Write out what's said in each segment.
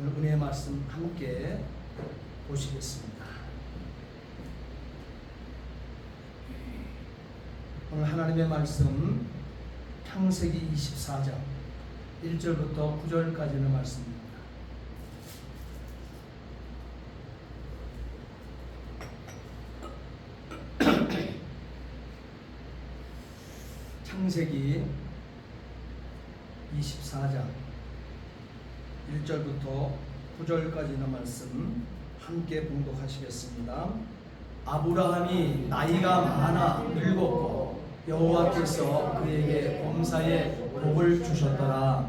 오늘 은혜의 말씀 함께 보시겠습니다. 오늘 하나님의 말씀 창세기 24장 1절부터 9절까지의 말씀입니다. 창세기 24장 1절부터 9절까지의 말씀 함께 봉독하시겠습니다. 아브라함이 나이가 많아 늙었고 여호와께서 그에게 범사에 복을 주셨더라.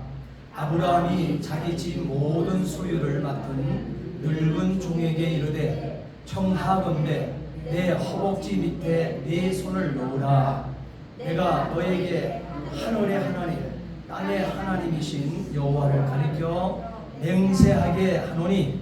아브라함이 자기 집 모든 소유를 맡은 늙은 종에게 이르되 청하건대 내 허벅지 밑에 네 손을 놓으라. 내가 너에게 하늘의 하나님 땅의 하나님이신 여호와를 가리켜 맹세하게 하노니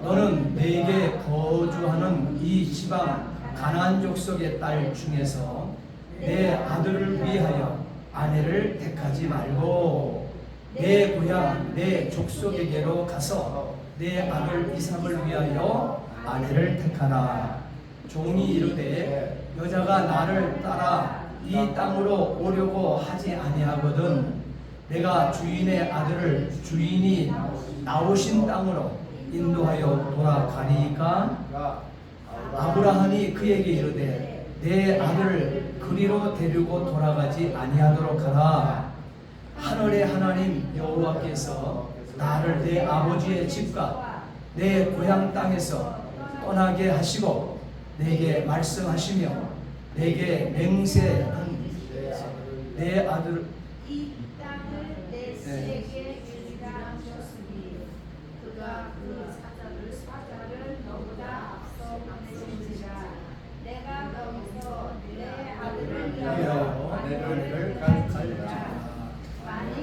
너는 내게 거주하는 이 지방 가나안 족속의 딸 중에서 내 아들을 위하여 아내를 택하지 말고 내 고향 내 족속에게로 가서 내 아들 이삭을 위하여 아내를 택하라. 종이 이르되 여자가 나를 따라 이 땅으로 오려고 하지 아니하거든 내가 주인의 아들을 주인이 나오신 땅으로 인도하여 돌아가리이까. 아브라함이 그에게 이르되 내 아들을 그리로 데리고 돌아가지 아니하도록 하라. 하늘의 하나님 여호와께서 나를 내 아버지의 집과 내 고향 땅에서 떠나게 하시고 내게 말씀하시며 내게 맹세한 내 아들 이 땅을 내 씨에게 주리라 하셨으니 그가 그 사자를 너보다 앞서 보내시리라. 내가 거기서 내 아들을 위하여 내 아내를 가르치리라. 만일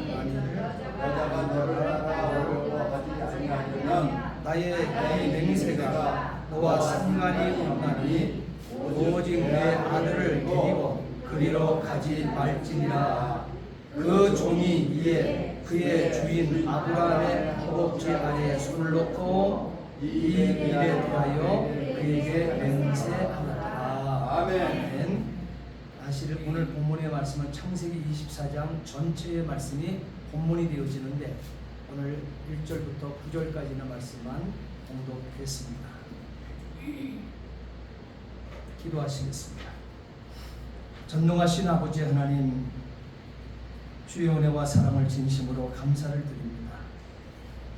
여자가 너를 따라오려고 하지 아니하면 나의 이 맹세가 너와 상관이 없나니 오직 내 아들을 데리고 그리로 가지 말지니라. 그 종이 이에 그의 주인 아브라함의 허벅지 아래에 손을 놓고 이 일에 대하여 그에게 맹세하였다. 아멘. 사실 오늘 본문의 말씀은 창세기 24장 전체의 말씀이 본문이 되어지는데 오늘 1절부터 9절까지의 말씀만 봉독했습니다. 기도하시겠습니다. 전능하신 아버지 하나님, 주의 은혜와 사랑을 진심으로 감사를 드립니다.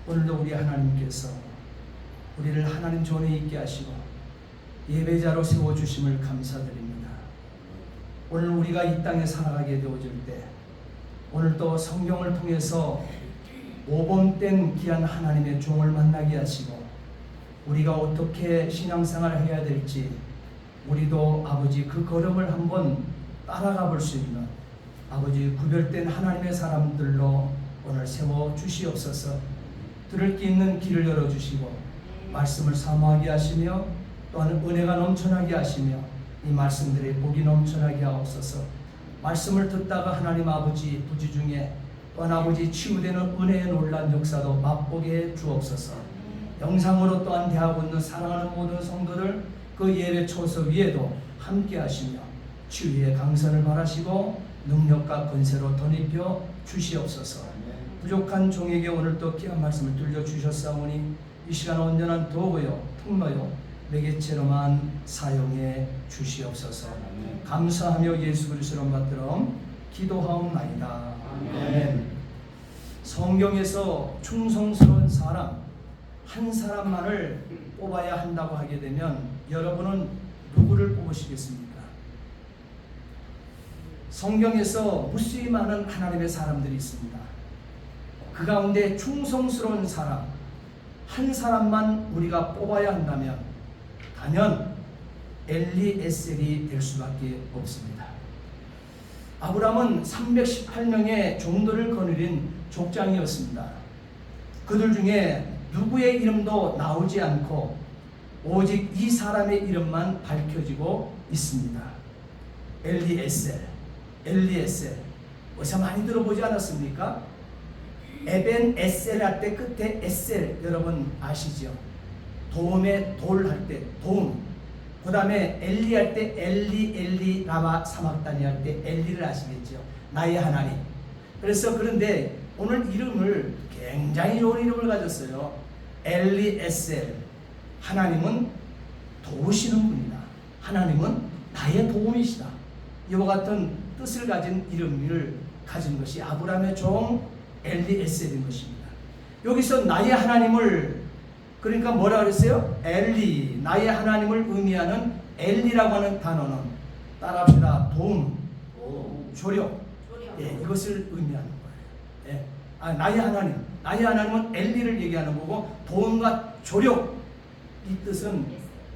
오늘도 우리 하나님께서 우리를 하나님 존에 있게 하시고 예배자로 세워주심을 감사드립니다. 오늘 우리가 이 땅에 살아가게 되어질 때 오늘도 성경을 통해서 모범된 귀한 하나님의 종을 만나게 하시고 우리가 어떻게 신앙생활을 해야 될지 우리도 아버지 그 걸음을 한번 따라가 볼 수 있는 아버지 구별된 하나님의 사람들로 오늘 세워 주시옵소서. 들을 게 있는 길을 열어주시고 말씀을 사모하게 하시며 또한 은혜가 넘쳐나게 하시며 이 말씀들의 복이 넘쳐나게 하옵소서. 말씀을 듣다가 하나님 아버지 부지 중에 또한 아버지 치유되는 은혜의 놀란 역사도 맛보게 주옵소서. 영상으로 또한 대하고 있는 사랑하는 모든 성도들 그 예배 초소 위에도 함께 하시며 치유의 강선을 바라시고 능력과 권세로 덧입혀 주시옵소서. 부족한 종에게 오늘 또 귀한 말씀을 들려주셨사오니 이 시간 온전한 도구요 통로요 매개체로만 사용해 주시옵소서. 감사하며 예수 그리스도로 받들어 기도하옵나이다. 아멘. 성경에서 충성스러운 사람 한 사람만을 뽑아야 한다고 하게 되면 여러분은 누구를 뽑으시겠습니까? 성경에서 무수히 많은 하나님의 사람들이 있습니다. 그 가운데 충성스러운 사람 한 사람만 우리가 뽑아야 한다면 단연 엘리에셀이 될 수밖에 없습니다. 아브라함은 318명의 종들을 거느린 족장이었습니다. 그들 중에 누구의 이름도 나오지 않고 오직 이 사람의 이름만 밝혀지고 있습니다. 엘리에셀. 어디서 많이 들어보지 않았습니까? 에벤 에셀 할 때 끝에 에셀 여러분 아시죠? 도움에 돌 할 때 도움. 그 다음에 엘리 할 때 엘리 라마 사막다니 할 때 엘리를 아시겠죠? 나의 하나님. 그래서 그런데 오늘 이름을 굉장히 좋은 이름을 가졌어요. 엘리 에셀. 하나님은 도우시는 분이다. 하나님은 나의 도움이시다. 이와 같은 뜻을 가진 이름을 가진 것이 아브라함의 종 엘리 에셀인 것입니다. 여기서 나의 하나님을 그러니까 뭐라 그랬어요? 엘리, 나의 하나님을 의미하는 엘리라고 하는 단어는 따라합시다. 도움, 조력, 예, 이것을 의미하는 거예요. 예. 나의 하나님, 나의 하나님은 엘리를 얘기하는 거고 도움과 조력 이 뜻은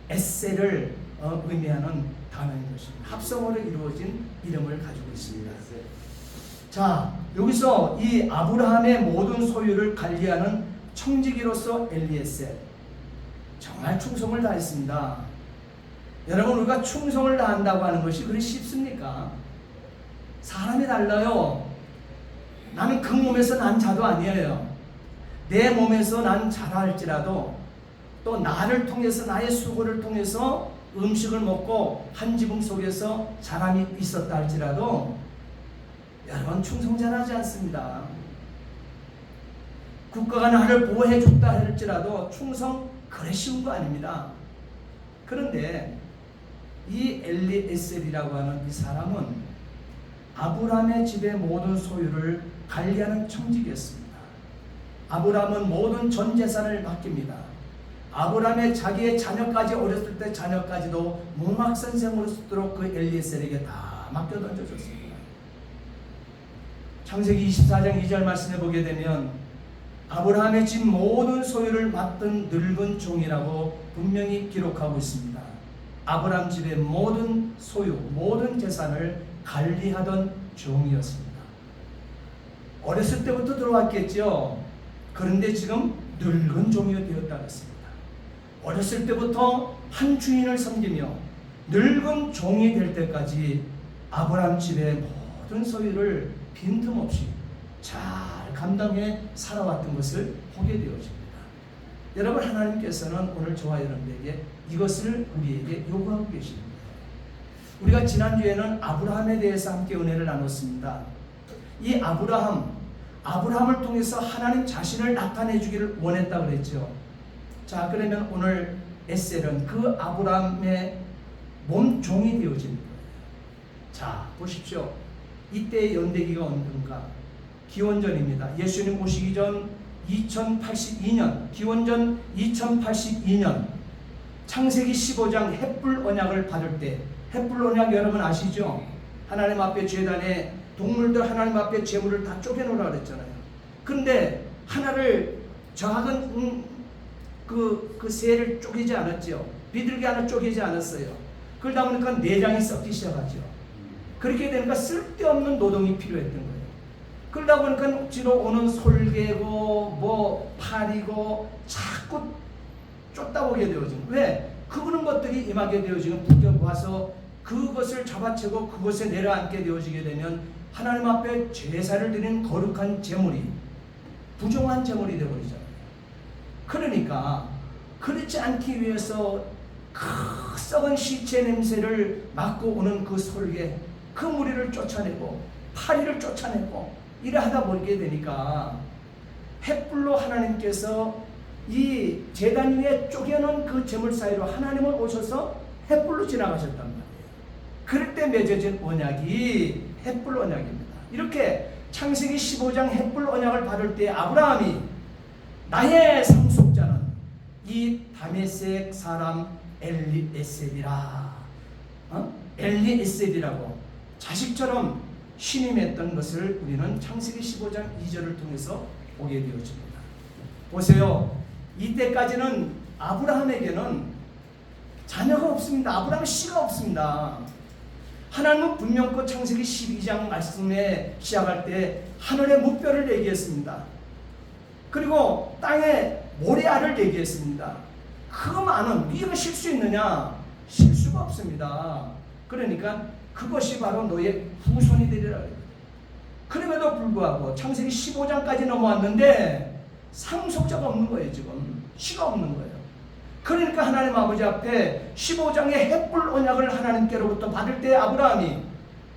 에셀을 의미하는 단어인 것입니다. 합성어로 이루어진 이름을 가지고 있습니다. 자, 여기서 이 아브라함의 모든 소유를 관리하는 청지기로서 엘리에셀 정말 충성을 다했습니다. 여러분 우리가 충성을 다한다고 하는 것이 그리 쉽습니까? 사람이 달라요. 나는 그 몸에서 난 자도 아니에요. 내 몸에서 난 자라 할지라도 또 나를 통해서 나의 수고를 통해서 음식을 먹고 한 지붕 속에서 사람이 있었다 할지라도 여러분 충성 잘하지 않습니다. 국가가 나를 보호해 줬다 할지라도 충성 그래 쉬운 거 아닙니다. 그런데 이 엘리에셀이라고 하는 이 사람은 아브라함의 집의 모든 소유를 관리하는 청지기였습니다. 아브라함은 모든 전 재산을 맡깁니다. 아브라함의 자기의 자녀까지 어렸을 때 자녀까지도 문학 선생으로 쓰도록 그 엘리에셀에게 다 맡겨 던져줬습니다. 창세기 24장 2절 말씀에 보게 되면 아브라함의 집 모든 소유를 맡던 늙은 종이라고 분명히 기록하고 있습니다. 아브라함 집의 모든 소유, 모든 재산을 관리하던 종이었습니다. 어렸을 때부터 들어왔겠죠. 그런데 지금 늙은 종이 되었다고 했습니다. 어렸을 때부터 한 주인을 섬기며 늙은 종이 될 때까지 아브라함 집의 모든 소유를 빈틈없이 잘 감당해 살아왔던 것을 보게 되어집니다. 여러분 하나님께서는 오늘 저와 여러분에게 이것을 우리에게 요구하고 계십니다. 우리가 지난주에는 아브라함에 대해서 함께 은혜를 나눴습니다. 이 아브라함을 통해서 하나님 자신을 나타내 주기를 원했다고 그랬죠. 자, 그러면 오늘 에셀은 그 아브라함의 몸종이 되어진 거예요. 자, 보십시오. 이때의 연대기가 언젠가? 기원전입니다. 예수님 오시기 전 2082년, 기원전 2082년 창세기 15장 햇불 언약을 받을 때, 햇불 언약 여러분 아시죠? 하나님 앞에 제단에 동물들 하나님 앞에 제물을 다 쪼개놓으라 그랬잖아요. 그런데 하나를 작은 그 새를 쪼개지 않았죠. 비둘기 하나 쪼개지 않았어요. 그러다 보니까 내장이 썩기 시작하죠. 그렇게 되니까 쓸데없는 노동이 필요했던 거예요. 그러다 보니까 지로 오는 솔개고 팔이고 자꾸 쫓다 보게 되어지는. 왜? 그런 것들이 임하게 되어지면 붙여와서 그것을 잡아채고 그것에 내려앉게 되어지게 되면 하나님 앞에 제사를 드리는 거룩한 제물이 부정한 제물이 되어버리잖아요. 그러니까 그렇지 않기 위해서 그 썩은 시체 냄새를 맡고 오는 그 솔개, 그 무리를 쫓아내고 파리를 쫓아내고 이래 하다 보게 되니까 햇불로 하나님께서 이 제단 위에 쪼개놓은 그 제물 사이로 하나님은 오셔서 햇불로 지나가셨단 말이에요. 그럴 때 맺어진 언약이 햇불 언약입니다. 이렇게 창세기 15장 햇불 언약을 받을 때 아브라함이 나의 상속자는 이 다메섹 사람 엘리에셀이라, 엘리에셀이라고 자식처럼 신임했던 것을 우리는 창세기 15장 2절을 통해서 보게 되어집니다. 보세요. 이때까지는 아브라함에게는 자녀가 없습니다. 아브라함 씨가 없습니다. 하나님은 분명코 창세기 12장 말씀에 시작할 때 하늘의 무뼈를 얘기했습니다. 그리고 땅에 모래알을 얘기했습니다. 그 많은 이거 쉴 수 있느냐? 쉴 수가 없습니다. 그러니까 그것이 바로 너의 후손이 되리라. 그럼에도 불구하고 창세기 15장까지 넘어왔는데 상속자가 없는 거예요. 지금 씨가 없는 거예요. 그러니까 하나님 아버지 앞에 15장의 햇불 언약을 하나님께로부터 받을 때 아브라함이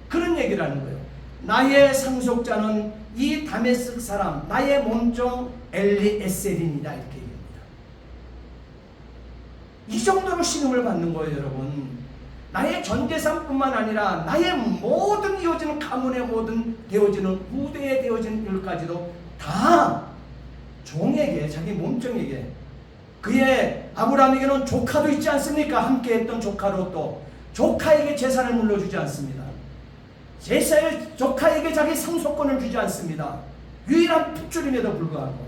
그런 얘기를 하는 거예요. 나의 상속자는 이 다메섹 사람 나의 몸종 엘리에셀입니다. 이렇게 얘기합니다. 이 정도로 신음을 받는 거예요. 여러분, 나의 전 재산뿐만 아니라 나의 모든 이어지는 가문의 모든 되어지는 후대에 되어지는 일까지도 다 종에게, 자기 몸종에게, 그의 아브라함에게는 조카도 있지 않습니까? 함께했던 조카로 또 조카에게 재산을 물려주지 않습니다. 제사의 조카에게 자기 상속권을 주지 않습니다. 유일한 핏줄임에도 불구하고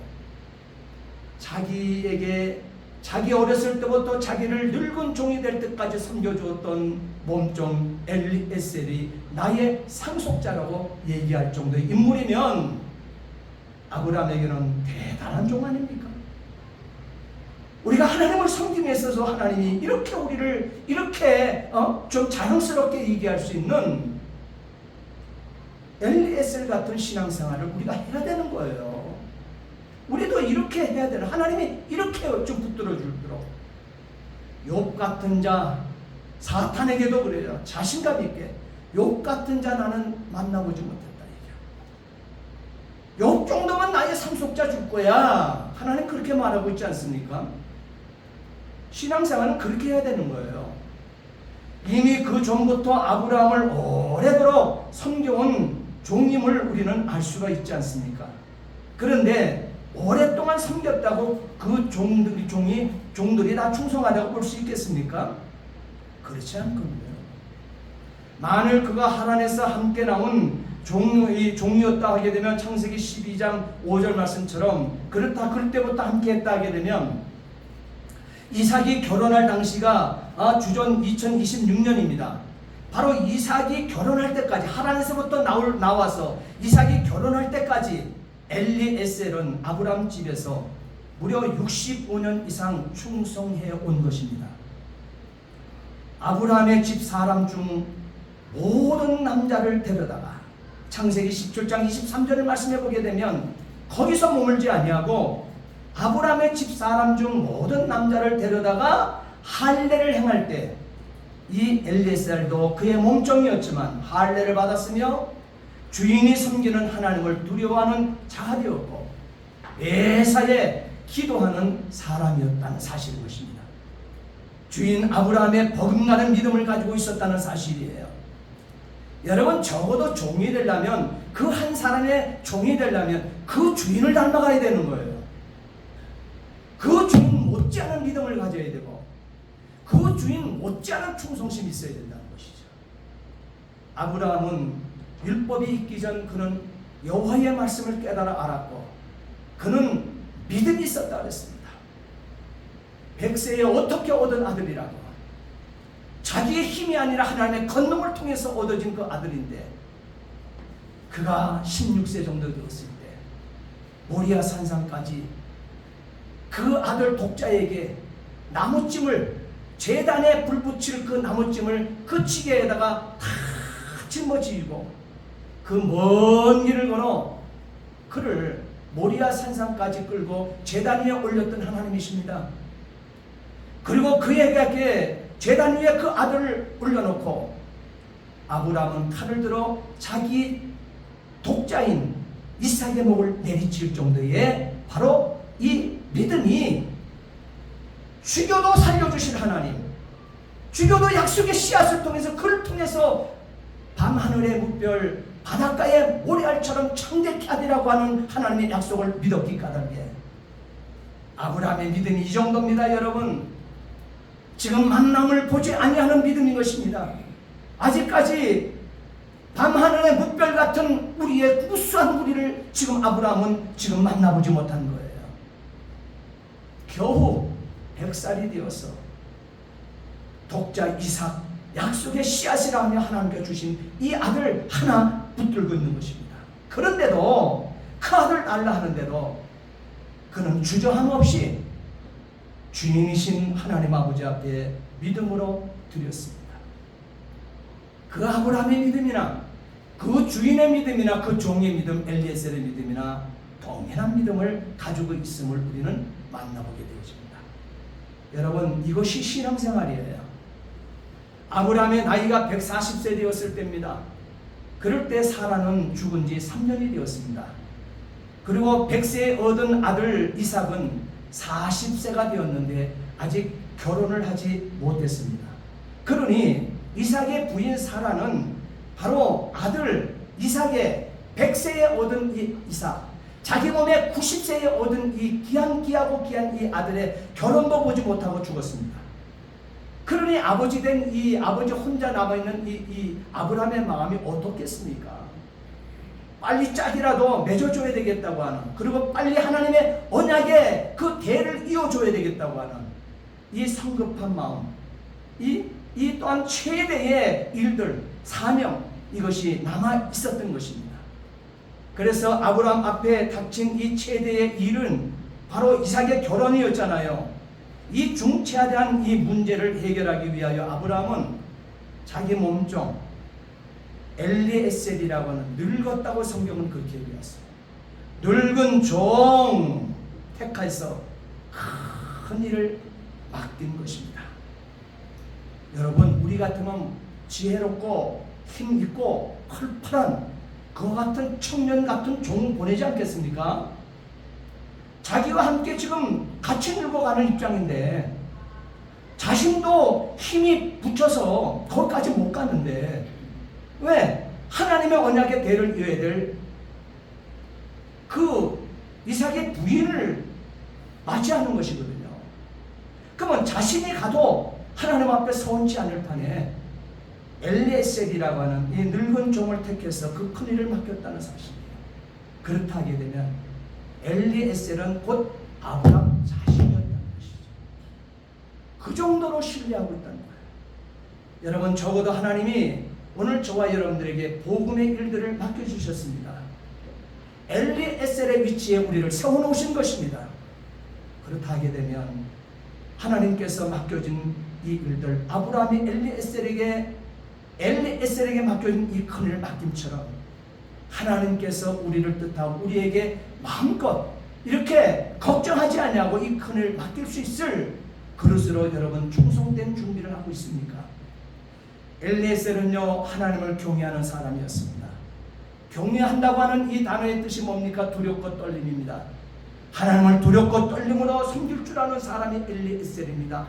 자기에게 자기 어렸을 때부터 자기를 늙은 종이 될 때까지 섬겨주었던 몸종 엘리에셀이 나의 상속자라고 얘기할 정도의 인물이면 아브라함에게는 대단한 종 아닙니까? 우리가 하나님을 섬김에 있어서 하나님이 이렇게 우리를 이렇게 좀 자랑스럽게 얘기할 수 있는 엘리에셀 같은 신앙생활을 우리가 해야 되는 거예요. 우리도 이렇게 해야 되는, 하나님이 이렇게 좀 붙들어 줄도록. 욥 같은 자, 사탄에게도 그래요. 자신감 있게 욥 같은 자 나는 만나보지 못했다 얘기해요. 욥 정도면 나의 상속자 줄 거야. 하나님 그렇게 말하고 있지 않습니까? 신앙생활은 그렇게 해야 되는 거예요. 이미 그 전부터 아브라함을 오래도록 섬겨온 종임을 우리는 알 수가 있지 않습니까? 그런데 오랫동안 섬겼다고 그 종들이 다 충성하다고 볼 수 있겠습니까? 그렇지 않은 겁니다. 만일 그가 하란에서 함께 나온 종이었다 하게 되면 창세기 12장 5절 말씀처럼 그렇다 그럴 때부터 함께 했다 하게 되면 이삭이 결혼할 당시가 주전 2026년입니다. 바로 이삭이 결혼할 때까지, 하란에서부터 나와서 이삭이 결혼할 때까지 엘리에셀은 아브라함 집에서 무려 65년 이상 충성해 온 것입니다. 아브라함의 집 사람 중 모든 남자를 데려다가 창세기 17장 23절을 말씀해 보게 되면 거기서 머물지 아니하고 아브라함의 집 사람 중 모든 남자를 데려다가 할례를 행할 때 이 엘리에셀도 그의 몸종이었지만 할례를 받았으며 주인이 섬기는 하나님을 두려워하는 자가 되었고 매사에 기도하는 사람이었다는 사실인 것입니다. 주인 아브라함의 버금가는 믿음을 가지고 있었다는 사실이에요. 여러분, 적어도 종이 되려면, 그 한 사람의 종이 되려면 그 주인을 닮아가야 되는 거예요. 그 주인 못지않은 믿음을 가져야 되고 그 주인 못지않은 충성심이 있어야 된다는 것이죠. 아브라함은 율법이 있기 전 그는 여호와의 말씀을 깨달아 알았고 그는 믿음이 있었다 그랬습니다. 100세에 어떻게 얻은 아들이라고, 자기의 힘이 아니라 하나님의 권능을 통해서 얻어진 그 아들인데 그가 16세 정도 되었을 때 모리아 산상까지 그 아들 독자에게 나무찜을, 제단에 불 붙일 그 나무찜을 그 지게에다가 다 짊어지고 그 먼 길을 걸어 그를 모리아 산상까지 끌고 제단 위에 올렸던 하나님이십니다. 그리고 그에게 제단 위에 그 아들을 올려놓고 아브라함은 칼을 들어 자기 독자인 이삭의 목을 내리칠 정도의 바로 이 믿음이, 죽여도 살려주실 하나님, 죽여도 약속의 씨앗을 통해서 그를 통해서 밤하늘의 무별 바닷가의 모래알처럼 창대케 하리라고 하는 하나님의 약속을 믿었기 까닭에 아브라함의 믿음이 이 정도입니다. 여러분, 지금 만남을 보지 아니하는 믿음인 것입니다. 아직까지 밤하늘의 무별 같은 우리의 구수한 우리를 지금 아브라함은 지금 만나보지 못한 거예요. 겨우 100살이 되어서 독자 이삭, 약속의 씨앗이라 하며 하나님께 주신 이 아들 하나 붙들고 있는 것입니다. 그런데도 그 아들 낳으려 하는데도 그는 주저함 없이 주인이신 하나님 아버지 앞에 믿음으로 드렸습니다. 그 아브라함의 믿음이나 그 주인의 믿음이나 그 종의 믿음, 엘리에셀의 믿음이나 동일한 믿음을 가지고 있음을 우리는 만나보게 되어집니다. 여러분, 이것이 신앙생활이에요. 아브라함의 나이가 140세 되었을 때입니다. 그럴 때 사라는 죽은 지 3년이 되었습니다. 그리고 100세에 얻은 아들 이삭은 40세가 되었는데 아직 결혼을 하지 못했습니다. 그러니 이삭의 부인 사라는 바로 아들 이삭의 100세에 얻은 이 이삭, 자기 몸에 90세에 얻은 이 귀하고 귀한 이 아들의 결혼도 보지 못하고 죽었습니다. 그러니 아버지 된 이 아버지 혼자 남아있는 이 아브라함의 마음이 어떻겠습니까? 빨리 짝이라도 맺어줘야 되겠다고 하는, 그리고 빨리 하나님의 언약에 그 대를 이어줘야 되겠다고 하는 이 성급한 마음, 이 또한 최대의 일들, 사명, 이것이 남아 있었던 것입니다. 그래서 아브라함 앞에 닥친 이 최대의 일은 바로 이삭의 결혼이었잖아요. 이 중차대한 이 문제를 해결하기 위하여 아브라함은 자기 몸종 엘리에셀이라고 하는 늙었다고 성경은 그렇게 얘기했어요. 늙은 종 택해서 큰 일을 맡긴 것입니다. 여러분, 우리 같으면 지혜롭고 힘있고 펄펄한 그와 같은 청년 같은 종 보내지 않겠습니까? 자기와 함께 지금 같이 늙어가는 입장인데 자신도 힘이 붙여서 거기까지 못 갔는데 왜? 하나님의 언약의 대를 이어야 될 그 이삭의 부인을 맞이하는 것이거든요. 그러면 자신이 가도 하나님 앞에 서운치 않을 판에 엘리에셀이라고 하는 이 늙은 종을 택해서 그 큰 일을 맡겼다는 사실이에요. 그렇다 하게 되면 엘리에셀은 곧 아브라함 자신이었다는 것이죠. 그 정도로 신뢰하고 있다는 거예요. 여러분, 적어도 하나님이 오늘 저와 여러분들에게 복음의 일들을 맡겨주셨습니다. 엘리에셀의 위치에 우리를 세워놓으신 것입니다. 그렇다 하게 되면 하나님께서 맡겨진 이 일들, 아브라함이 엘리에셀에게 맡겨진 이 큰 일 맡김처럼 하나님께서 우리를 뜻하고 우리에게 마음껏 이렇게 걱정하지 않냐고 이 큰 일 맡길 수 있을 그릇으로 여러분 충성된 준비를 하고 있습니까? 엘리에셀은요, 하나님을 경외하는 사람이었습니다. 경외한다고 하는 이 단어의 뜻이 뭡니까? 두렵고 떨림입니다. 하나님을 두렵고 떨림으로 섬길 줄 아는 사람이 엘리에셀입니다.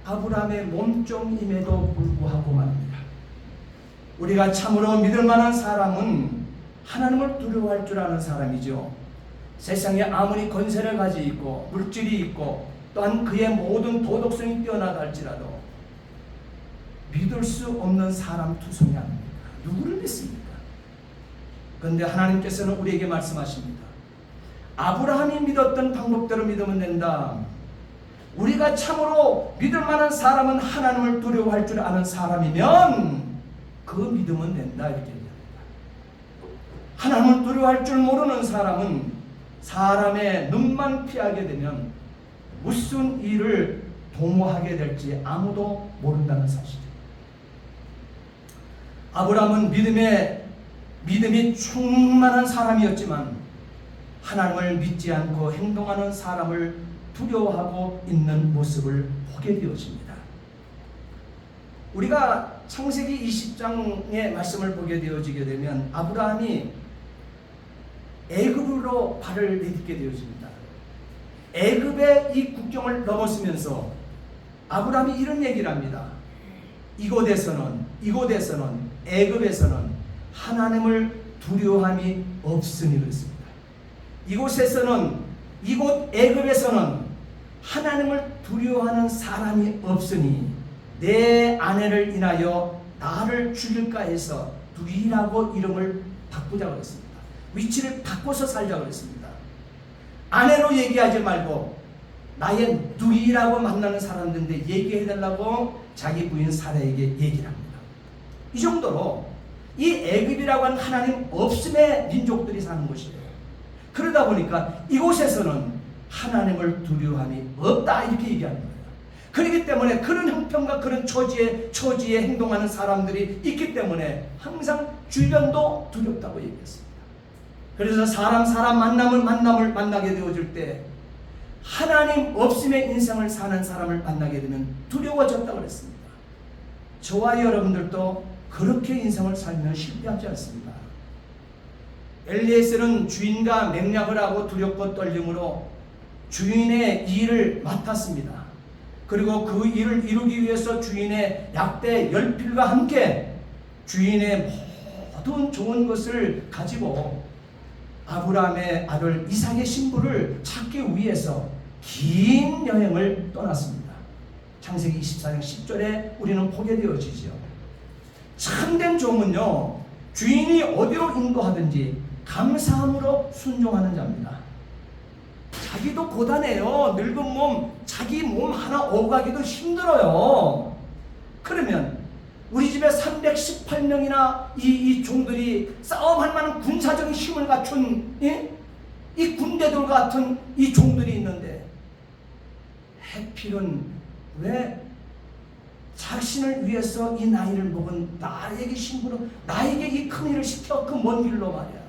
아브라함의 몸종임에도 불구하고 말입니다. 우리가 참으로 믿을 만한 사람은 하나님을 두려워할 줄 아는 사람이죠. 세상에 아무리 권세를 가지고 있고 물질이 있고 또한 그의 모든 도덕성이 뛰어나다 할지라도 믿을 수 없는 사람 투성이 아닙니까? 누구를 믿습니까? 그런데 하나님께서는 우리에게 말씀하십니다. 아브라함이 믿었던 방법대로 믿으면 된다. 우리가 참으로 믿을 만한 사람은 하나님을 두려워할 줄 아는 사람이면 그 믿으면 된다, 이렇게 얘기합니다. 하나님을 두려워할 줄 모르는 사람은 사람의 눈만 피하게 되면 무슨 일을 도모하게 될지 아무도 모른다는 사실이에요. 아브라함은 믿음이 충만한 사람이었지만 하나님을 믿지 않고 행동하는 사람을 두려워하고 있는 모습을 보게 되어집니다. 우리가 창세기 20장의 말씀을 보게 되어지게 되면 아브라함이 애굽으로 발을 내딛게 되어집니다. 애굽의 이 국경을 넘었으면서 아브라함이 이런 얘기를 합니다. 이곳에서는 애굽에서는 하나님을 두려워함이 없으니 그렇습니다. 이곳 애굽에서는 하나님을 두려워하는 사람이 없으니 내 아내를 인하여 나를 죽일까 해서 누이라고 이름을 바꾸자고 했습니다. 위치를 바꿔서 살자고 했습니다. 아내로 얘기하지 말고 나의 누이라고 만나는 사람들인데 얘기해달라고 자기 부인 사라에게 얘기를 합니다. 이 정도로 이 애굽이라고 하는 하나님 없음의 민족들이 사는 곳이에요. 그러다 보니까 이곳에서는 하나님을 두려워함이 없다, 이렇게 얘기하는 거예요. 그렇기 때문에 그런 형편과 그런 처지에 행동하는 사람들이 있기 때문에 항상 주변도 두렵다고 얘기했습니다. 그래서 사람 만남을 만나게 되어질 때 하나님 없음의 인생을 사는 사람을 만나게 되면 두려워졌다고 그랬습니다. 저와 여러분들도 그렇게 인생을 살면 실패하지 않습니다. 엘리에셀은 주인과 맹약을 하고 두렵고 떨림으로 주인의 일을 맡았습니다. 그리고 그 일을 이루기 위해서 주인의 약대 10필과 함께 주인의 모든 좋은 것을 가지고 아브라함의 아들 이삭의 신부를 찾기 위해서 긴 여행을 떠났습니다. 창세기 24장 10절에 우리는 보게 되어지죠. 참된 종은요, 주인이 어디로 인도하든지 감사함으로 순종하는 자입니다. 자기도 고단해요. 늙은 몸, 자기 몸 하나 오가기도 힘들어요. 그러면 우리 집에 318명이나 이 종들이 싸움할 만한 군사적인 힘을 갖춘 이 군대들 같은 이 종들이 있는데 해필은 왜 자신을 위해서 이 나이를 먹은 나에게 신부로 나에게 이 큰 일을 시켜 그 먼 길로 말이야.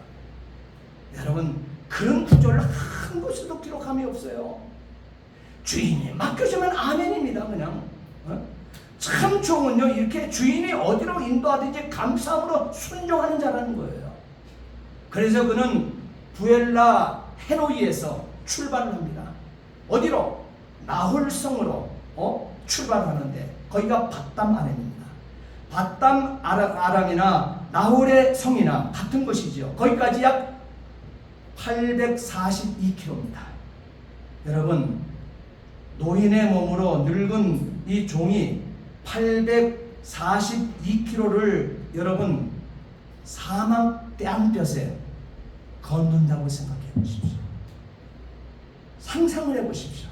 여러분, 그런 구절을 한 곳에도 기록함이 없어요. 주인이 맡겨주면 아멘입니다. 그냥 참 종은요, 이렇게 주인이 어디로 인도하든지 감사함으로 순종하는 자라는 거예요. 그래서 그는 부엘라 헤로이에서 출발을 합니다. 어디로? 나홀성으로 출발하는데 거기가 밧담 아람입니다. 밧담 아람이나 나홀의 성이나 같은 것이죠. 거기까지 약 842km입니다. 여러분, 노인의 몸으로 늙은 이 종이 842km를 여러분 사막 떼안볕에 걷는다고 생각해 보십시오. 상상을 해 보십시오.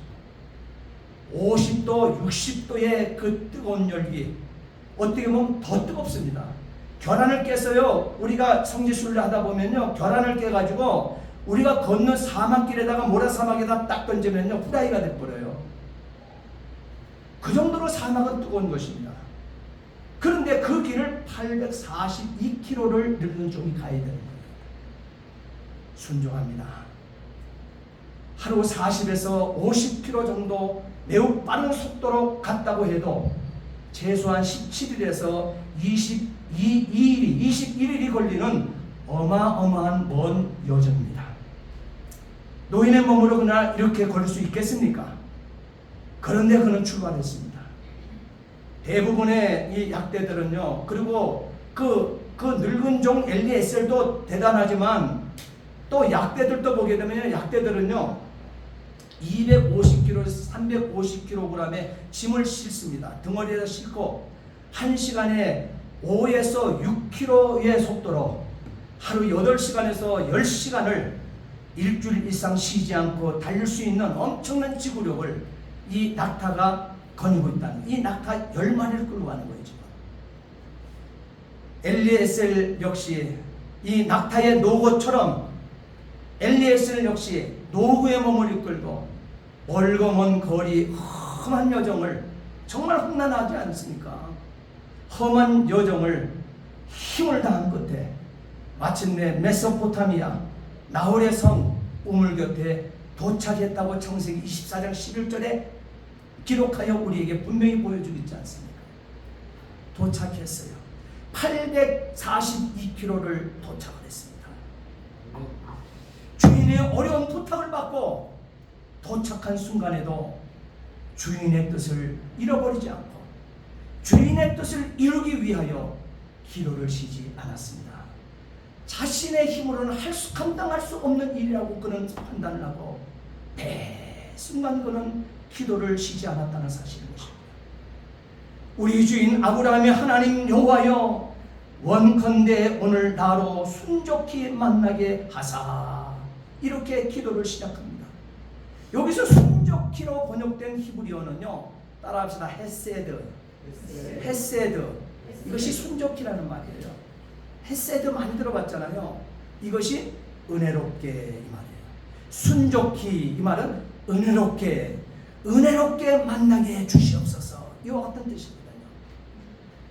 50도, 60도의 그 뜨거운 열기, 어떻게 보면 더 뜨겁습니다. 계란을 깨서요, 우리가 성지순례 하다 보면요, 계란을 깨가지고 우리가 걷는 사막길에다가 모래사막에다 딱 던지면요, 후라이가 돼버려요. 그 정도로 사막은 뜨거운 것입니다. 그런데 그 길을 842km를 늙은 종이 가야 되는 거예요. 순종합니다. 하루 40에서 50km 정도 매우 빠른 속도로 갔다고 해도 최소한 17일에서 21일이 걸리는 어마어마한 먼 여정입니다. 노인의 몸으로 그날 이렇게 걸을 수 있겠습니까? 그런데 그는 출발했습니다. 대부분의 이 약대들은요, 그리고 그 늙은 종 엘리에셀도 대단하지만 또 약대들도 보게 되면 약대들은요 250kg, 350kg의 짐을 싣습니다. 등어리에다 싣고 1시간에 5에서 6km의 속도로 하루 8시간에서 10시간을 일주일 이상 쉬지 않고 달릴 수 있는 엄청난 지구력을 이 낙타가 거니고 있다는, 이 낙타 10마리를 끌고 가는 거예요. 지금 엘리에셀 역시 이 낙타의 노고처럼 엘리에셀 역시 노구의 몸을 이끌고 멀고 먼 거리 험한 여정을, 정말 험난하지 않습니까? 험한 여정을 힘을 다한 끝에 마침내 메소포타미아 나홀의 성 우물 곁에 도착했다고 창세기 24장 11절에 기록하여 우리에게 분명히 보여주고 있지 않습니까? 도착했어요. 842km를 도착을 했습니다. 주인의 어려운 부탁을 받고 도착한 순간에도 주인의 뜻을 잃어버리지 않고 주인의 뜻을 이루기 위하여 기도를 쉬지 않았습니다. 자신의 힘으로는 감당할 수 없는 일이라고 그는 판단을 하고 매 순간 그는 기도를 쉬지 않았다는 사실인 것입니다. 우리 주인 아브라함의 하나님 여호와여, 원컨대 오늘 나로 순족히 만나게 하사, 이렇게 기도를 시작합니다. 여기서 순족히로 번역된 히브리어는요, 따라합시다. 헤세드. 이것이 순족히라는 말이에요. 헤세드 많이 들어봤잖아요. 이것이 은혜롭게 이 말이에요. 순족히 이 말은 은혜롭게, 은혜롭게 만나게 해 주시옵소서. 이와 같은 뜻입니다.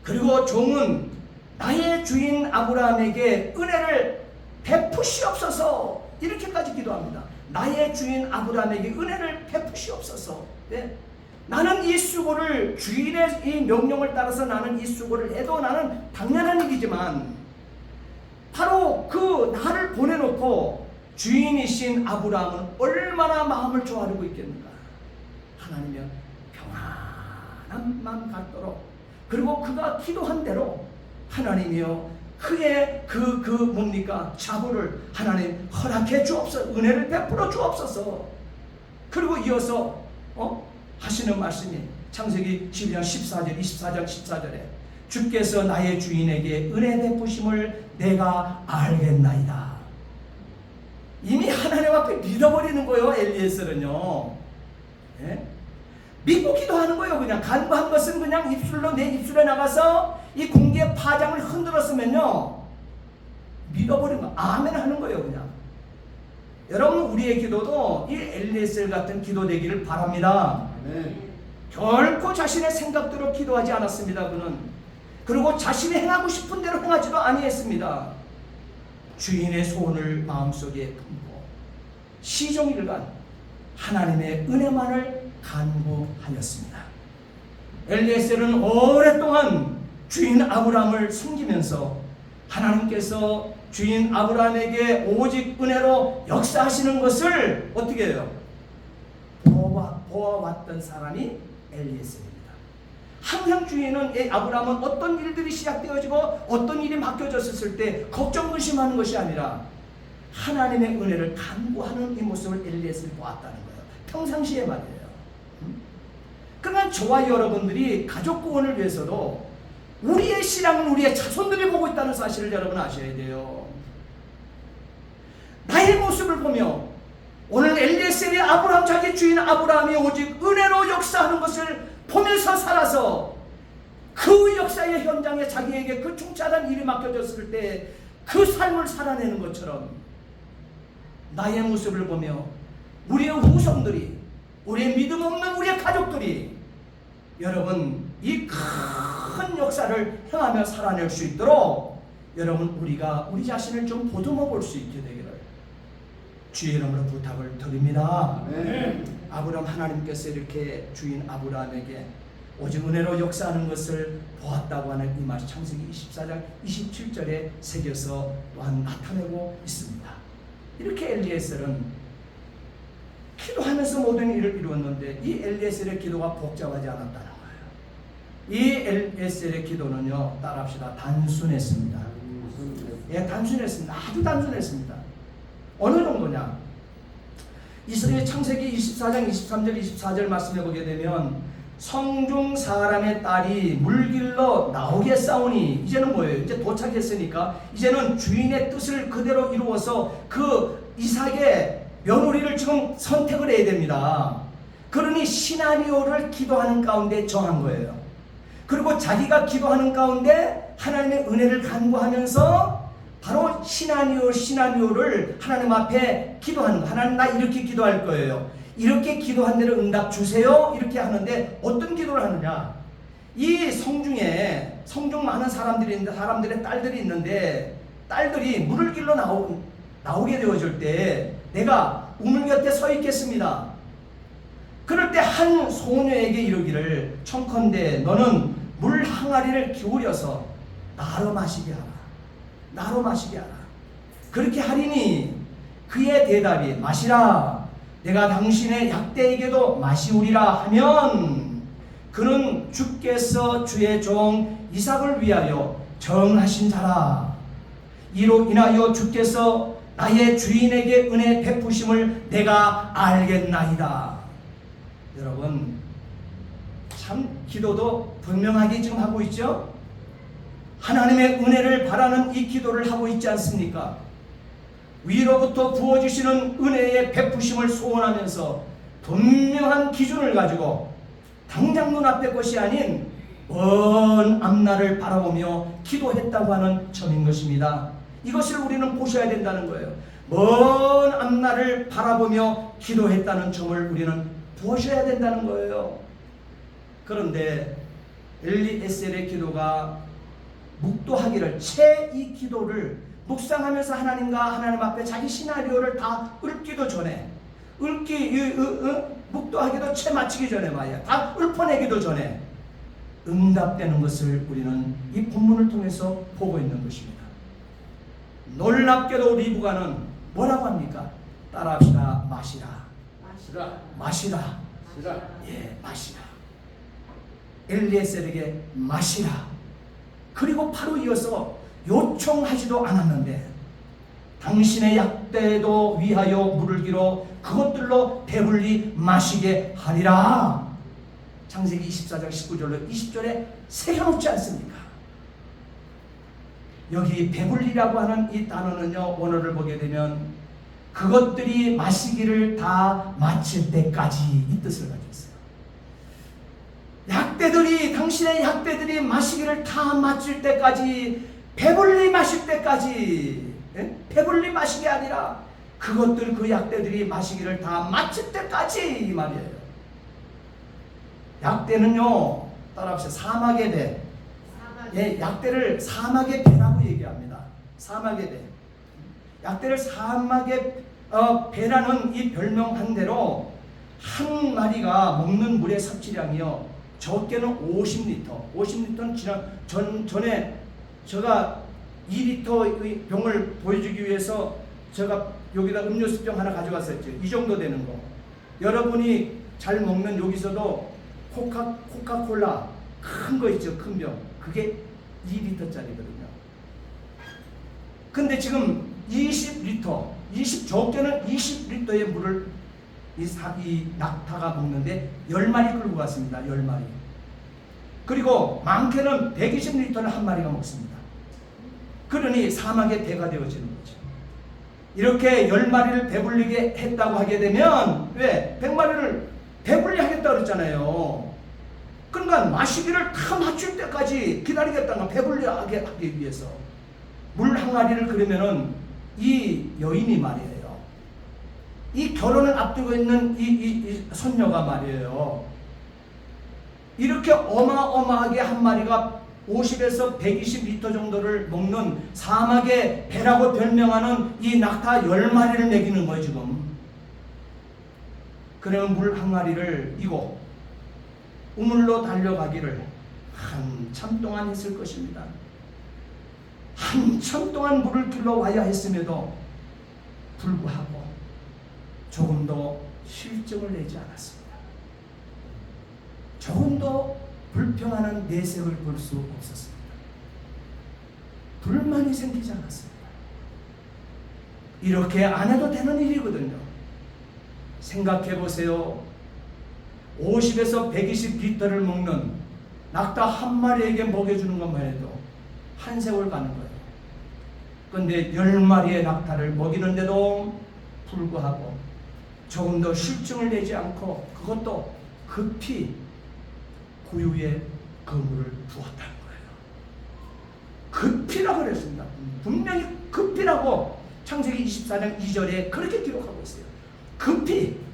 그리고 종은 나의 주인 아브라함에게 은혜를 베푸시옵소서, 이렇게까지 기도합니다. 나의 주인 아브라함에게 은혜를 베푸시옵소서. 네? 나는 이 수고를, 주인의 이 명령을 따라서 나는 이 수고를 해도 나는 당연한 일이지만 바로 그 나를 보내놓고 주인이신 아브라함은 얼마나 마음을 조아리고 있겠는가. 하나님의 평안한 마음 갖도록, 그리고 그가 기도한 대로 하나님이여 그의 뭡니까 자부를 하나님 허락해 주옵소서, 은혜를 베풀어 주옵소서. 그리고 이어서 하시는 말씀이 창세기 12장 24장 14절에 주께서 나의 주인에게 은혜 베푸심을 내가 알겠나이다. 이미 하나님 앞에 믿어버리는 거예요. 엘리에셀은요. 예? 믿고 기도하는 거예요. 그냥 간구한 것은 그냥 입술로, 내 입술에 나가서 이 공기의 파장을 흔들었으면요 믿어버리는 거, 아멘 하는 거예요. 그냥 여러분, 우리의 기도도 이 엘리에셀 같은 기도 되기를 바랍니다. 아멘. 결코 자신의 생각대로 기도하지 않았습니다. 그는. 그리고 자신이 행하고 싶은 대로 행하지도 아니했습니다. 주인의 소원을 마음속에 품고 시종일관 하나님의 은혜만을 간구하였습니다. 엘리에셀은 오랫동안 주인 아브라함을 섬기면서 하나님께서 주인 아브라함에게 오직 은혜로 역사하시는 것을 어떻게 해요? 보아왔던 사람이 엘리에셀입니다. 항상 주인은, 아브라함은 어떤 일들이 시작되어지고 어떤 일이 맡겨졌을 때 걱정 근심하는 것이 아니라 하나님의 은혜를 간구하는 이 모습을 엘리에셀이 보았다는 거예요. 평상시에 말이에요. 그러면 저와 여러분들이 가족 구원을 위해서도 우리의 신앙은 우리의 자손들이 보고 있다는 사실을 여러분 아셔야 돼요. 나의 모습을 보며 오늘 엘리에셀이 아브라함, 자기 주인 아브라함이 오직 은혜로 역사하는 것을 보면서 살아서 그 역사의 현장에 자기에게 그 중차단 일이 맡겨졌을 때 그 삶을 살아내는 것처럼 나의 모습을 보며 우리의 후손들이, 우리의 믿음 없는 우리의 가족들이 여러분 이 큰 역사를 행하며 살아낼 수 있도록 여러분 우리가 우리 자신을 좀 보듬어 볼 수 있게 되기를 주의 이름으로 부탁을 드립니다. 아멘. 아브라함, 하나님께서 이렇게 주인 아브라함에게 오직 은혜로 역사하는 것을 보았다고 하는 이 말이 창세기 24장 27절에 새겨서 또한 나타내고 있습니다. 이렇게 엘리에셀은 기도하면서 모든 일을 이루었는데 이 엘리에셀의 기도가 복잡하지 않았다는 거예요. 이 엘리에셀의 기도는요, 따라합시다, 단순했습니다. 예, 단순했습니다. 아주 단순했습니다. 어느 정도냐? 이스라엘 창세기 24장 23절 24절 말씀해 보게 되면 성중 사람의 딸이 물길로 나오게 싸우니, 이제는 뭐예요? 이제 도착했으니까 이제는 주인의 뜻을 그대로 이루어서 그 이삭의 며느리를 지금 선택을 해야 됩니다. 그러니 시나리오를 기도하는 가운데 정한 거예요. 그리고 자기가 기도하는 가운데 하나님의 은혜를 간구하면서 바로 시나리오를 하나님 앞에 기도하는 거. 하나님, 나 이렇게 기도할 거예요. 이렇게 기도한 대로 응답 주세요. 이렇게 하는데 어떤 기도를 하느냐? 이 성중에 성중 많은 사람들이 있는데, 사람들의 딸들이 있는데, 딸들이 물을 길러 나오게 되어질 때 내가 우물 곁에 서 있겠습니다. 그럴 때 한 소녀에게 이르기를, 청컨대 너는 물 항아리를 기울여서 나로 마시게 하라. 나로 마시게 하라. 그렇게 하리니 그의 대답이, 마시라. 내가 당신의 약대에게도 마시우리라 하면 그는 주께서 주의 종 이삭을 위하여 정하신 자라. 이로 인하여 주께서 나의 주인에게 은혜 베푸심을 내가 알겠나이다. 여러분, 참 기도도 분명하게 지금 하고 있죠? 하나님의 은혜를 바라는 이 기도를 하고 있지 않습니까? 위로부터 부어주시는 은혜의 베푸심을 소원하면서 분명한 기준을 가지고 당장 눈앞의 것이 아닌 먼 앞날을 바라보며 기도했다고 하는 점인 것입니다. 이것을 우리는 보셔야 된다는 거예요. 먼 앞날을 바라보며 기도했다는 점을 우리는 보셔야 된다는 거예요. 그런데 엘리에셀의 기도가 묵도하기를 이 기도를 묵상하면서 하나님 앞에 자기 시나리오를 다 읊기도 전에 묵도하기도 채 마치기 전에 말이야. 다 읊어내기도 전에 응답되는 것을 우리는 이 본문을 통해서 보고 있는 것입니다. 놀랍게도 리브가는 뭐라고 합니까? 따라합시다. 마시라. 예, 마시라. 엘리에셀에게 마시라. 그리고 바로 이어서 요청하지도 않았는데 당신의 약대도 위하여 물을 길어 그것들로 배불리 마시게 하리라. 창세기 24장 19절로 20절에 새겨놓지 않습니까? 여기 배불리라고 하는 이 단어는요, 원어를 보게 되면 그것들이 마시기를 다 마칠 때까지 이 뜻을 가지고 있어요. 당신의 약대들이 마시기를 다 마칠 때까지, 배불리 마실 때까지, 배불리 마시기 아니라 그 약대들이 마시기를 다 마칠 때까지 이 말이에요. 약대는요, 따라합시다. 사막의 배. 예, 약대를 사막의 배라고 얘기합니다. 사막의 배. 약대를 사막의 배라는 이 별명한 대로 한 마리가 먹는 물의 섭취량이요, 적게는 50리터. 50리터는 전에 제가 2리터의 병을 보여주기 위해서 제가 여기다 음료수병 하나 가져갔었죠. 이 정도 되는 거. 여러분이 잘 먹는 여기서도 코카콜라 큰 거 있죠. 큰 병. 그게 2리터짜리거든요. 근데 지금 20리터, 적게는 20리터의 물을 이 낙타가 먹는데 10마리 끌고 갔습니다. 10마리. 그리고 많게는 120리터를 한 마리가 먹습니다. 그러니 사막의 배가 되어지는 거죠. 이렇게 10마리를 배불리게 했다고 하게 되면, 왜? 100마리를 배불리 하겠다고 그랬잖아요. 그러니까 마시기를 다 맞출 때까지 기다리겠다는 거, 배불리 하게 하기 위해서. 물 항아리를 그러면은 이 여인이 말이에요. 이 결혼을 앞두고 있는 이 손녀가 말이에요. 이렇게 어마어마하게 한 마리가 50에서 120리터 정도를 먹는 사막의 배라고 별명하는 이 낙타 10마리를 먹이는 거예요, 지금. 그러면 물 항아리를 이고 우물로 달려가기를 한참 동안 했을 것입니다. 한참 동안 물을 길러 와야 했음에도 불구하고 조금도 실증을 내지 않았습니다. 조금도 불평하는 내색을 볼 수 없었습니다. 불만이 생기지 않았습니다. 이렇게 안 해도 되는 일이거든요. 생각해 보세요. 50에서 120리터를 먹는 낙타 한 마리에게 먹여주는 것만 해도 한 세월 가는 거예요. 그런데 10마리의 낙타를 먹이는데도 불구하고 조금도 실증을 내지 않고 그것도 급히 구유에 그 물을 부었다는 거예요. 급히라고 그랬습니다. 분명히 급히라고 창세기 24장 2절에 그렇게 기록하고 있어요.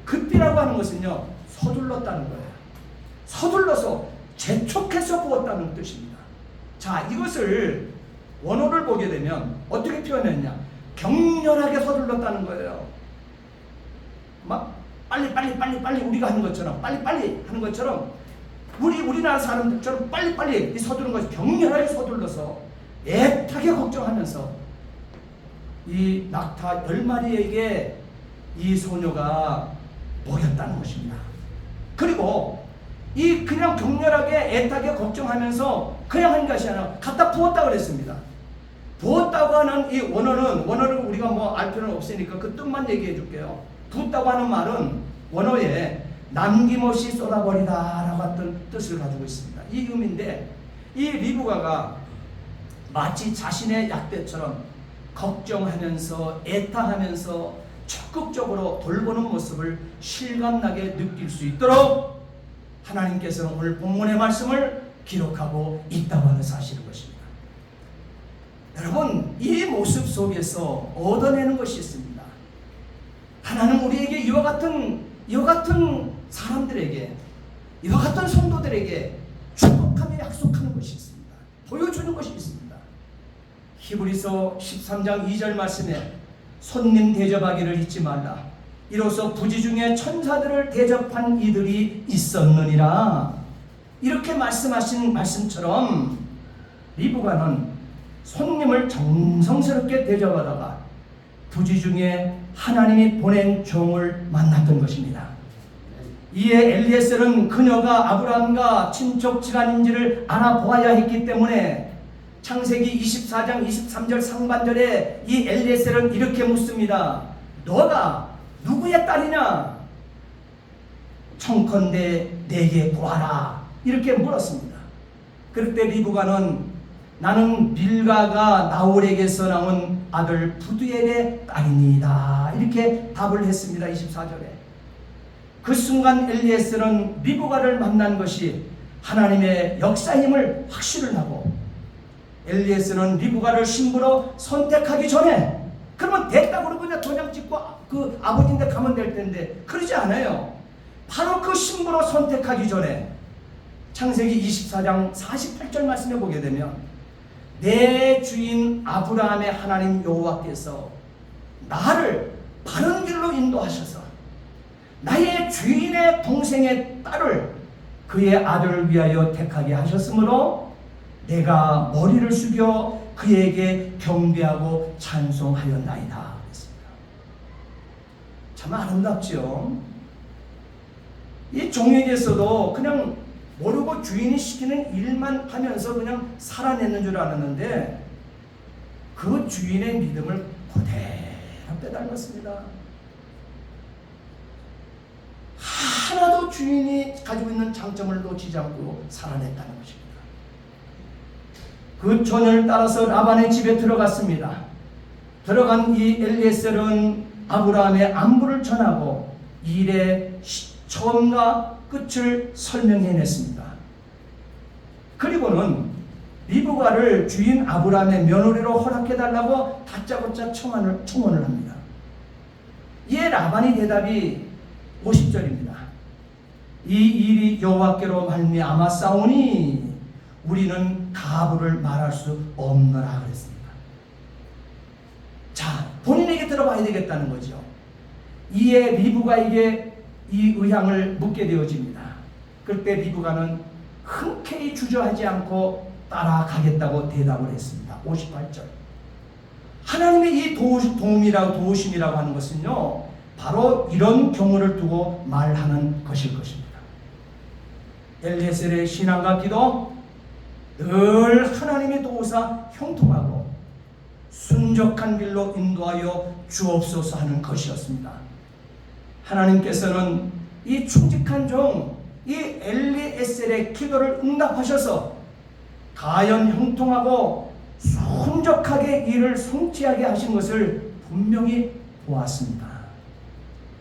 급히라고 하는 것은요, 서둘렀다는 거예요. 서둘러서 재촉해서 부었다는 뜻입니다. 자, 이것을 원어를 보게 되면 어떻게 표현했냐? 격렬하게 서둘렀다는 거예요. 막 빨리 우리가 하는 것처럼, 빨리 하는 것처럼, 우리나라 사람들처럼 빨리 서두른 것이 격렬하게 서둘러서 애타게 걱정하면서 이 낙타 10마리에게 이 소녀가 먹였다는 것입니다. 그리고 이 그냥 격렬하게 애타게 걱정하면서 그냥 한 것이 아니라 갖다 부었다고 그랬습니다. 부었다고 하는 이 원어를 우리가 뭐 알 필요는 없으니까 그 뜻만 얘기해 줄게요. 부었다고 하는 말은 원어에 남김없이 쏟아버리다 라고 하던 뜻을 가지고 있습니다. 이 의미인데, 이 리브가가 마치 자신의 약대처럼 걱정하면서 애타하면서 적극적으로 돌보는 모습을 실감나게 느낄 수 있도록 하나님께서는 오늘 본문의 말씀을 기록하고 있다고 하는 사실인 것입니다. 여러분, 이 모습 속에서 얻어내는 것이 있습니다. 하나님 우리에게 이와 같은 사람들에게, 이와 같은 성도들에게 축복하며 약속하는 것이 있습니다. 보여주는 것이 있습니다. 히브리서 13장 2절 말씀에 손님 대접하기를 잊지 말라. 이로써 부지 중에 천사들을 대접한 이들이 있었느니라. 이렇게 말씀하신 말씀처럼 리브가는 손님을 정성스럽게 대접하다가 부지 중에 하나님이 보낸 종을 만났던 것입니다. 이에 엘리에셀은 그녀가 아브라함과 친족지간인지를 알아보아야 했기 때문에 창세기 24장 23절 상반절에 이 엘리에셀은 이렇게 묻습니다. 너가 누구의 딸이냐? 청컨대 내게 구하라. 이렇게 물었습니다. 그럴 때 리브가는 나는 밀가가 나홀에게서 나온 아들 부두엘의 딸이니이다. 이렇게 답을 했습니다. 24절에. 그 순간 엘리에셀은 리브가를 만난 것이 하나님의 역사임을 확신을 하고, 엘리에셀은 리브가를 신부로 선택하기 전에, 그러면 됐다고 그러고 그냥 도장 찍고 그 아버지인데 가면 될 텐데 그러지 않아요. 바로 그 신부로 선택하기 전에 창세기 24장 48절 말씀에 보게 되면 내 주인 아브라함의 하나님 여호와께서 나를 바른 길로 인도하셔서 나의 주인의 동생의 딸을 그의 아들을 위하여 택하게 하셨으므로 내가 머리를 숙여 그에게 경배하고 찬송하였나이다. 참 아름답죠. 이 종에게서도 그냥 모르고 주인이 시키는 일만 하면서 그냥 살아냈는 줄 알았는데 그 주인의 믿음을 그대로 빼닮았습니다. 하나도 주인이 가지고 있는 장점을 놓치지 않고 살아냈다는 것입니다. 그 처녀를 따라서 라반의 집에 들어갔습니다. 들어간 이 엘리에셀은 아브라함의 안부를 전하고 일의 처음과 끝을 설명해냈습니다. 그리고는 리브가를 주인 아브라함의 며느리로 허락해달라고 다짜고짜 청원을 합니다. 이에 라반의 대답이 50절입니다. 이 일이 여호와께로 말미암아 싸우니 우리는 가부를 말할 수 없노라 그랬습니다. 자, 본인에게 들어봐야 되겠다는 거죠. 이에 리브가에게 이 의향을 묻게 되어집니다. 그때 리브가는 흔쾌히 주저하지 않고 따라가겠다고 대답을 했습니다. 58절. 하나님의 이 도우심이라고 하는 것은요, 바로 이런 경우를 두고 말하는 것일 것입니다. 엘리에셀의 신앙과 기도, 늘 하나님의 도우사 형통하고 순적한 길로 인도하여 주옵소서 하는 것이었습니다. 하나님께서는 이 충직한 종, 이 엘리에셀의 기도를 응답하셔서 가연 형통하고 순적하게 일을 성취하게 하신 것을 분명히 보았습니다.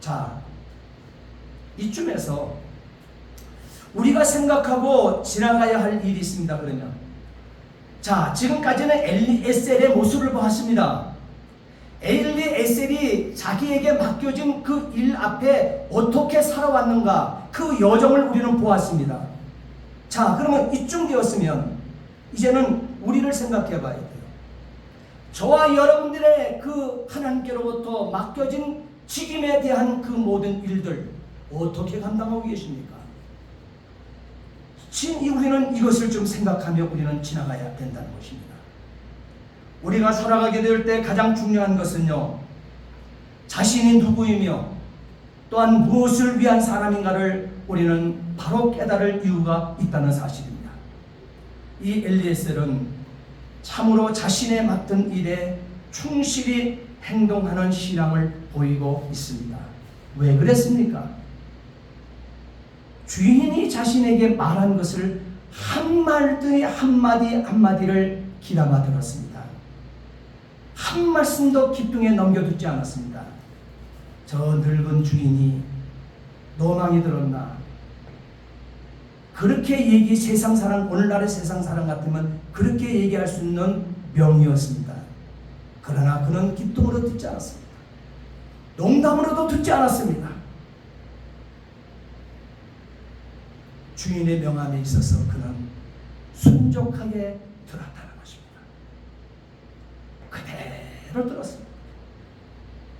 자, 이쯤에서 우리가 생각하고 지나가야 할 일이 있습니다. 그러면 자, 지금까지는 엘리에셀의 모습을 보았습니다. 엘리에셀이 자기에게 맡겨진 그 일 앞에 어떻게 살아왔는가, 그 여정을 우리는 보았습니다. 자, 그러면 이쯤 되었으면 이제는 우리를 생각해 봐야 돼요. 저와 여러분들의 그 하나님께로부터 맡겨진 직임에 대한 그 모든 일들 어떻게 감당하고 계십니까? 우리는 이것을 좀 생각하며 우리는 지나가야 된다는 것입니다. 우리가 살아가게 될 때 가장 중요한 것은요, 자신이 누구이며 또한 무엇을 위한 사람인가를 우리는 바로 깨달을 이유가 있다는 사실입니다. 이 엘리에셀은 참으로 자신의 맡은 일에 충실히 행동하는 신앙을 보이고 있습니다. 왜 그랬습니까? 주인이 자신에게 말한 것을 한마디 한마디를 귀담아 들었습니다. 한 말씀도 기둥에 넘겨두지 않았습니다. 저 늙은 주인이 노망이 들었나? 그렇게 세상 사람, 오늘날의 세상 사람 같으면 그렇게 얘기할 수 있는 명이었습니다. 그러나 그는 기쁨으로 듣지 않았습니다. 농담으로도 듣지 않았습니다. 주인의 명함에 있어서 그는 순종하게 들었다는 것입니다. 그대로 들었습니다.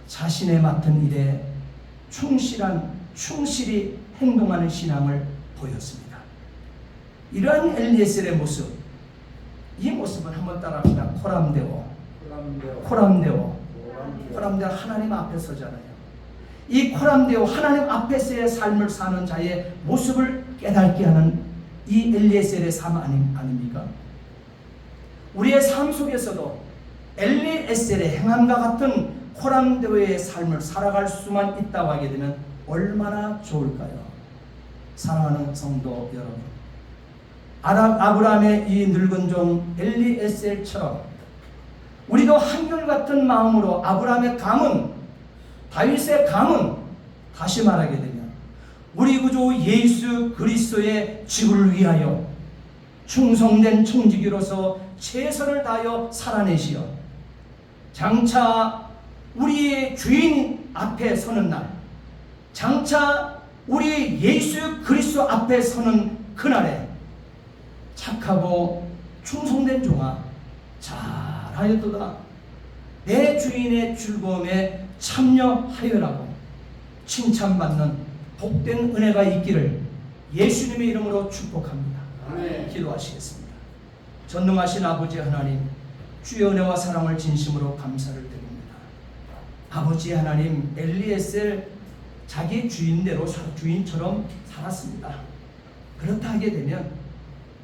자신의 맡은 일에 충실히 행동하는 신앙을 보였습니다. 이러한 엘리에셀의 모습, 이 모습은 한번 따라합시다. 코람데오 하나님 앞에 서잖아요. 이 코람데오 하나님 앞에서의 삶을 사는 자의 모습을 깨닫게 하는 이 엘리에셀의 삶 아닙니까? 우리의 삶 속에서도 엘리에셀의 행함과 같은 코람데오의 삶을 살아갈 수만 있다고 하게 되면 얼마나 좋을까요? 사랑하는 성도 여러분, 아브라함의 이 늙은 종 엘리에셀처럼 우리도 한결같은 마음으로 아브라함의 가문, 다윗의 가문, 다시 말하게 되면 우리 구주 예수 그리스도의 지구를 위하여 충성된 청지기로서 최선을 다하여 살아내시어 장차 우리의 주인 앞에 서는 날, 장차 우리 예수 그리스도 앞에 서는 그날에 착하고 충성된 종아 잘하였도다, 내 주인의 즐거움에 참여하여라고 칭찬받는 복된 은혜가 있기를 예수님의 이름으로 축복합니다. 아멘. 기도하시겠습니다. 전능하신 아버지 하나님, 주의 은혜와 사랑을 진심으로 감사를 드립니다. 아버지 하나님, 엘리에셀 자기 주인처럼 살았습니다. 그렇다 하게 되면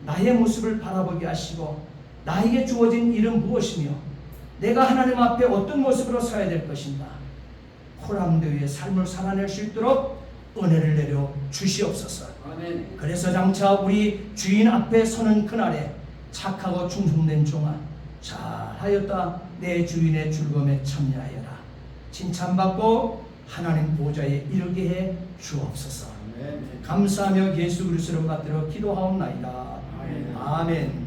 나의 모습을 바라보게 하시고 나에게 주어진 일은 무엇이며 내가 하나님 앞에 어떤 모습으로 서야 될 것인가, 코람데오의 삶을 살아낼 수 있도록 은혜를 내려 주시옵소서. 아멘. 그래서 장차 우리 주인 앞에 서는 그날에 착하고 충성된 종아 잘하였다, 내 주인의 즐거움에 참여하여라 칭찬받고 하나님 보좌에 이르게 해 주옵소서. 아멘. 감사하며 예수 그리스도를 받들어 기도하옵나이다. 아멘. 아멘.